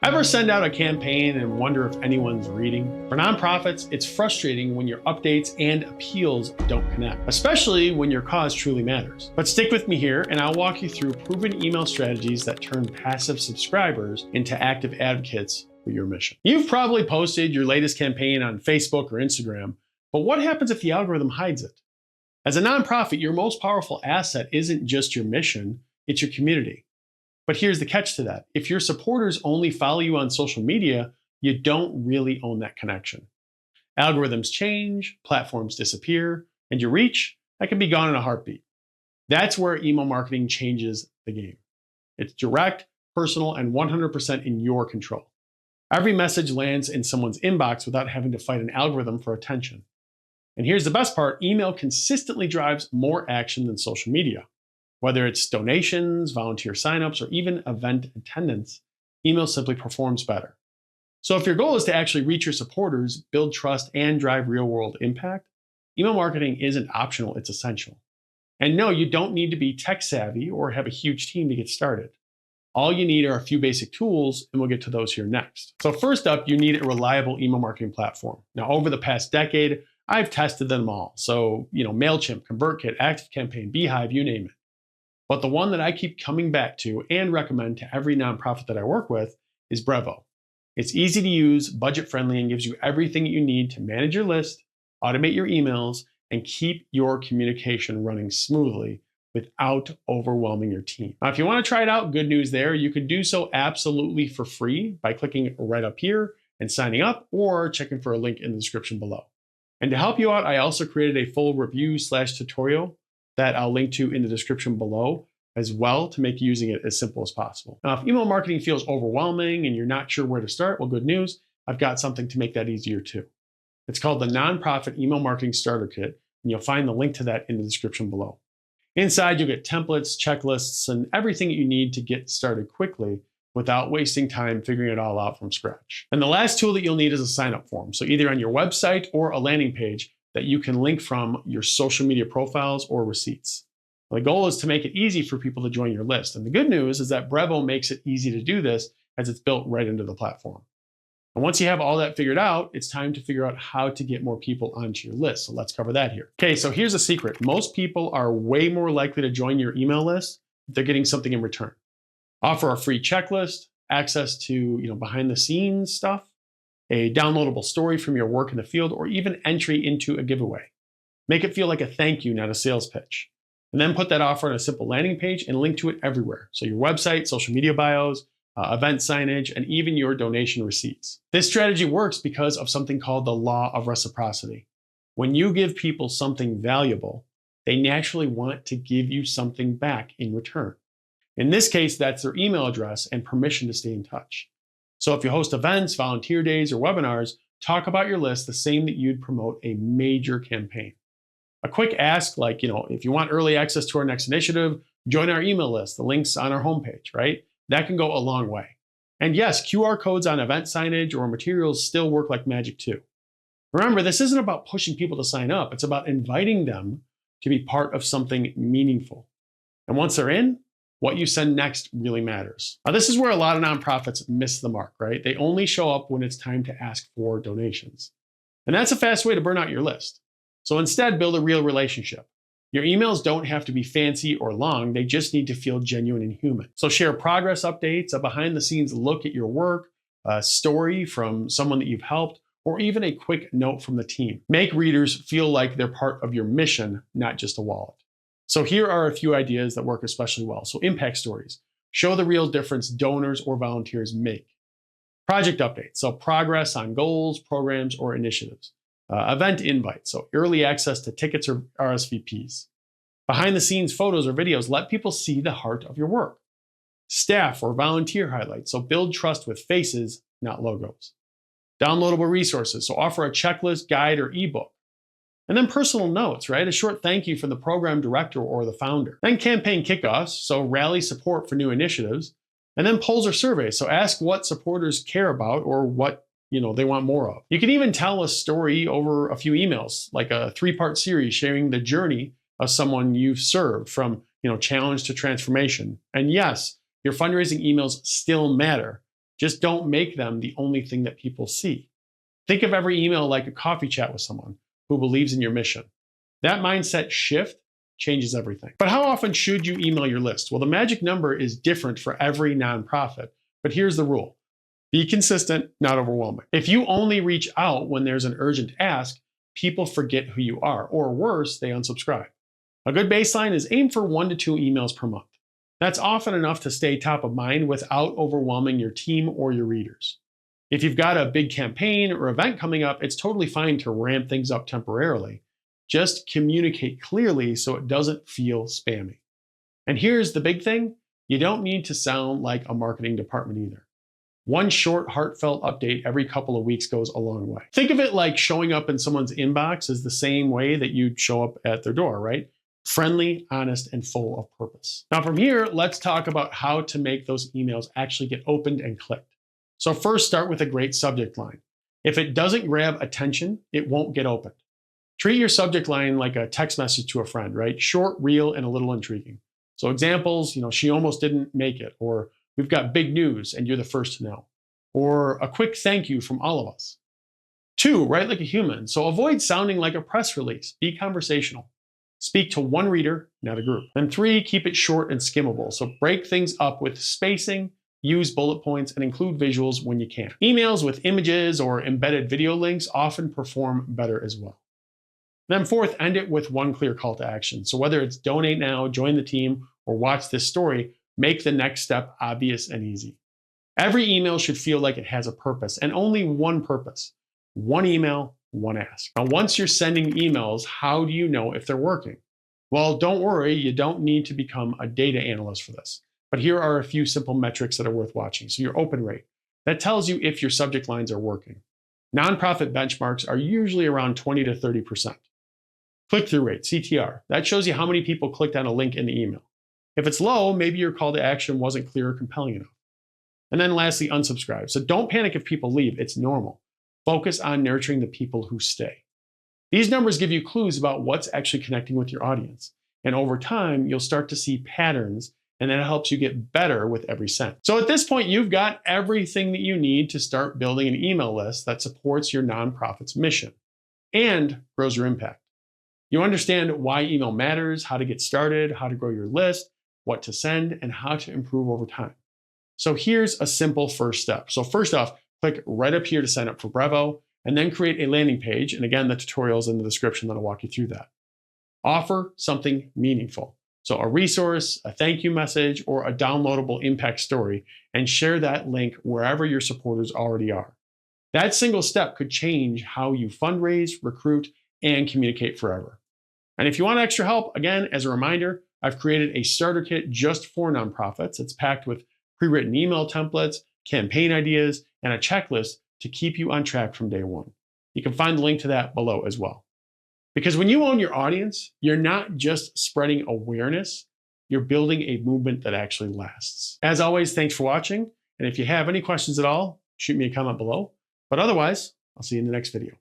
Ever send out a campaign and wonder if anyone's reading? For nonprofits, it's frustrating when your updates and appeals don't connect, especially when your cause truly matters. But stick with me here, and I'll walk you through proven email strategies that turn passive subscribers into active advocates for your mission. You've probably posted your latest campaign on Facebook or Instagram, but what happens if the algorithm hides it? As a nonprofit, your most powerful asset isn't just your mission, it's your community. But here's the catch to that. If your supporters only follow you on social media, you don't really own that connection. Algorithms change, platforms disappear, and your reach, that can be gone in a heartbeat. That's where email marketing changes the game. It's direct, personal, and 100% in your control. Every message lands in someone's inbox without having to fight an algorithm for attention. And here's the best part, email consistently drives more action than social media. Whether it's donations, volunteer signups, or even event attendance, email simply performs better. So if your goal is to actually reach your supporters, build trust, and drive real-world impact, email marketing isn't optional, it's essential. And no, you don't need to be tech-savvy or have a huge team to get started. All you need are a few basic tools, and we'll get to those here next. So first up, you need a reliable email marketing platform. Now, over the past decade, I've tested them all. So, MailChimp, ConvertKit, ActiveCampaign, Beehive, you name it. But the one that I keep coming back to and recommend to every nonprofit that I work with is Brevo. It's easy to use, budget-friendly, and gives you everything you need to manage your list, automate your emails, and keep your communication running smoothly without overwhelming your team. Now, if you want to try it out, good news there. You can do so absolutely for free by clicking right up here and signing up, or checking for a link in the description below. And to help you out, I also created a full review/tutorial that I'll link to in the description below as well to make using it as simple as possible. Now, if email marketing feels overwhelming and you're not sure where to start, well, good news, I've got something to make that easier too. It's called the Nonprofit Email Marketing Starter Kit, and you'll find the link to that in the description below. Inside, you'll get templates, checklists, and everything that you need to get started quickly without wasting time figuring it all out from scratch. And the last tool that you'll need is a sign-up form. So either on your website or a landing page that you can link from your social media profiles or receipts. The goal is to make it easy for people to join your list. And the good news is that Brevo makes it easy to do this as it's built right into the platform. And once you have all that figured out, it's time to figure out how to get more people onto your list. So let's cover that here. Okay, so here's a secret. Most people are way more likely to join your email list if they're getting something in return. Offer a free checklist, access to behind the scenes stuff, a downloadable story from your work in the field, or even entry into a giveaway. Make it feel like a thank you, not a sales pitch. And then put that offer on a simple landing page and link to it everywhere. So your website, social media bios, event signage, and even your donation receipts. This strategy works because of something called the law of reciprocity. When you give people something valuable, they naturally want to give you something back in return. In this case, that's their email address and permission to stay in touch. So if you host events, volunteer days, or webinars, talk about your list the same that you'd promote a major campaign. A quick ask like, if you want early access to our next initiative, join our email list. The link's on our homepage, right? That can go a long way. And yes, QR codes on event signage or materials still work like magic too. Remember, this isn't about pushing people to sign up. It's about inviting them to be part of something meaningful. And once they're in, what you send next really matters. Now, this is where a lot of nonprofits miss the mark, right? They only show up when it's time to ask for donations. And that's a fast way to burn out your list. So instead, build a real relationship. Your emails don't have to be fancy or long. They just need to feel genuine and human. So share progress updates, a behind the scenes look at your work, a story from someone that you've helped, or even a quick note from the team. Make readers feel like they're part of your mission, not just a wallet. So here are a few ideas that work especially well. So impact stories. Show the real difference donors or volunteers make. Project updates. So progress on goals, programs, or initiatives. Event invites. So early access to tickets or RSVPs. Behind the scenes photos or videos. Let people see the heart of your work. Staff or volunteer highlights. So build trust with faces, not logos. Downloadable resources. So offer a checklist, guide, or ebook. And then personal notes, right? A short thank you from the program director or the founder. Then campaign kickoffs, so rally support for new initiatives. And then polls or surveys, so ask what supporters care about or what they want more of. You can even tell a story over a few emails, like a 3-part series sharing the journey of someone you've served from challenge to transformation. And yes, your fundraising emails still matter, Just don't make them the only thing that people see. Think of every email like a coffee chat with someone who believes in your mission. That mindset shift changes everything. But how often should you email your list? Well, the magic number is different for every nonprofit, but here's the rule. Be consistent, not overwhelming. If you only reach out when there's an urgent ask, people forget who you are, or worse, they unsubscribe. A good baseline is aim for 1 to 2 emails per month. That's often enough to stay top of mind without overwhelming your team or your readers. If you've got a big campaign or event coming up, it's totally fine to ramp things up temporarily. Just communicate clearly so it doesn't feel spammy. And here's the big thing, you don't need to sound like a marketing department either. One short, heartfelt update every couple of weeks goes a long way. Think of it like showing up in someone's inbox is the same way that you'd show up at their door, right? Friendly, honest, and full of purpose. Now from here, let's talk about how to make those emails actually get opened and clicked. So first, start with a great subject line. If it doesn't grab attention, it won't get opened. Treat your subject line like a text message to a friend, right? Short, real, and a little intriguing. So examples, she almost didn't make it, or we've got big news and you're the first to know, or a quick thank you from all of us. 2, write like a human. So avoid sounding like a press release. Be conversational. Speak to one reader, not a group. And 3, keep it short and skimmable. So break things up with spacing, use bullet points, and include visuals when you can. Emails with images or embedded video links often perform better as well. Then 4th, end it with one clear call to action. So whether it's donate now, join the team, or watch this story, make the next step obvious and easy. Every email should feel like it has a purpose, and only one purpose. One email, one ask. Now, once you're sending emails, how do you know if they're working? Well, don't worry, you don't need to become a data analyst for this. But here are a few simple metrics that are worth watching. So your open rate, that tells you if your subject lines are working. Nonprofit benchmarks are usually around 20 to 30%. Click-through rate, CTR, that shows you how many people clicked on a link in the email. If it's low, maybe your call to action wasn't clear or compelling enough. And then lastly, unsubscribe. So don't panic if people leave, it's normal. Focus on nurturing the people who stay. These numbers give you clues about what's actually connecting with your audience. And over time, you'll start to see patterns, and that helps you get better with every send. So at this point, you've got everything that you need to start building an email list that supports your nonprofit's mission and grows your impact. You understand why email matters, how to get started, how to grow your list, what to send, and how to improve over time. So here's a simple first step. So first off, click right up here to sign up for Brevo, and then create a landing page. And again, the tutorial is in the description that'll walk you through that. Offer something meaningful. So a resource, a thank you message, or a downloadable impact story, and share that link wherever your supporters already are. That single step could change how you fundraise, recruit, and communicate forever. And if you want extra help, again, as a reminder, I've created a starter kit just for nonprofits. It's packed with pre-written email templates, campaign ideas, and a checklist to keep you on track from day one. You can find the link to that below as well. Because when you own your audience, you're not just spreading awareness, you're building a movement that actually lasts. As always, thanks for watching. And if you have any questions at all, shoot me a comment below. But otherwise, I'll see you in the next video.